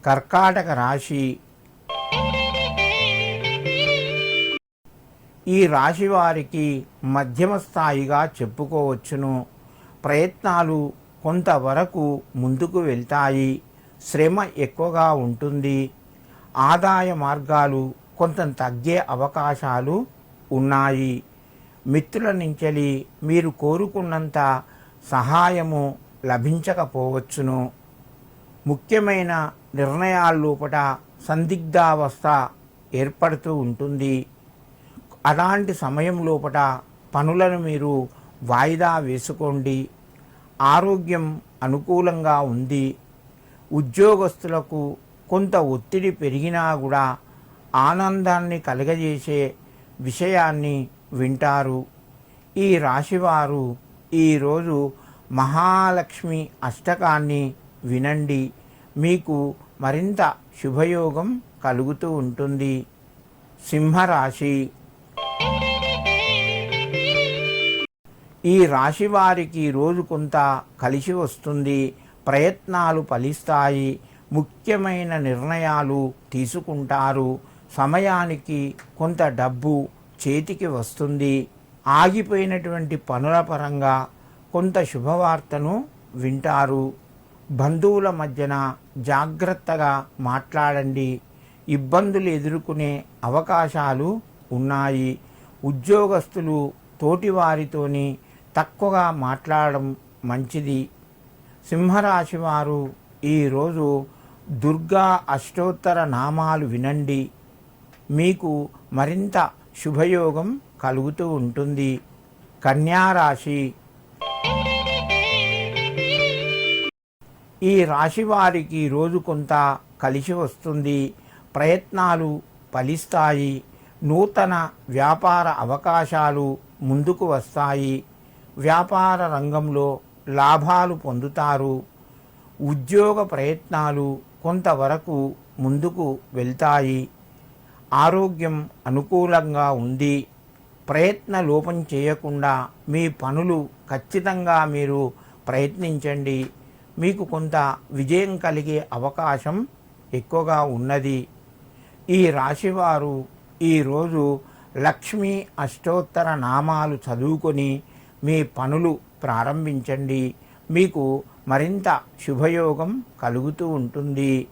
కర్కాటక రాశి. ఈ రాశి వారికి మధ్యమ స్థాయిగా చెప్పుకోవచ్చును. ప్రయత్నాలు కొంతవరకు ముందుకు వెళ్తాయి. శ్రమ ఎక్కువగా ఉంటుంది. ఆదాయ మార్గాలు కొంత తగ్గే అవకాశాలు ఉన్నాయి. మిత్రుల నుంచి మీరు కోరుకున్నంత సహాయము లభించకపోవచ్చును. ముఖ్యమైన నిర్ణయాల లోపల సందిగ్ధావస్థ ఏర్పడుతూ ఉంటుంది. అలాంటి సమయం లోపల పనులను మీరు వాయిదా వేసుకోండి. ఆరోగ్యం అనుకూలంగా ఉంది. ఉద్యోగస్తులకు కొంత ఒత్తిడి పెరిగినా కూడా ఆనందాన్ని కలుగజేసే విషయాన్ని వింటారు. ఈ రాశివారు ఈరోజు మహాలక్ష్మి అష్టకాన్ని వినండి. మీకు మరింత శుభయోగం కలుగుతూ ఉంటుంది. సింహరాశి. ఈ రాశి వారికి రోజు కొంత కలిసి వస్తుంది. ప్రయత్నాలు ఫలిస్తాయి. ముఖ్యమైన నిర్ణయాలు తీసుకుంటారు. సమయానికి కొంత డబ్బు చేతికి వస్తుంది. ఆగిపోయినటువంటి పనుల పరంగా కొంత శుభవార్తను వింటారు. బంధువుల మధ్యన జాగ్రత్తగా మాట్లాడండి. ఇబ్బందులు ఎదుర్కొనే అవకాశాలు ఉన్నాయి. ఉద్యోగస్తులు తోటివారితోని తక్కువగా మాట్లాడడం మంచిది. సింహరాశి వారు ఈరోజు దుర్గా అష్టోత్తర నామాలు వినండి. మీకు మరింత శుభయోగం కలుగుతూ ఉంటుంది. కన్యారాశి. ఈ రాశి వారికి రోజు కొంత కలిసి వస్తుంది. ప్రయత్నాలు ఫలిస్తాయి. నూతన వ్యాపార అవకాశాలు ముందుకు వస్తాయి. వ్యాపార రంగంలో లాభాలు పొందుతారు. ఉద్యోగ ప్రయత్నాలు కొంతవరకు ముందుకు వెళ్తాయి. ఆరోగ్యం అనుకూలంగా ఉంది. ప్రయత్న లోపం చేయకుండా మీ పనులు ఖచ్చితంగా మీరు ప్రయత్నించండి. మీకు కొంత విజయం కలిగే అవకాశం ఎక్కువగా ఉన్నది. ఈ రాశివారు ఈరోజు లక్ష్మీ అష్టోత్తర నామాలు చదువుకొని మీ పనులు ప్రారంభించండి. మీకు మరింత శుభయోగం కలుగుతూ ఉంటుంది.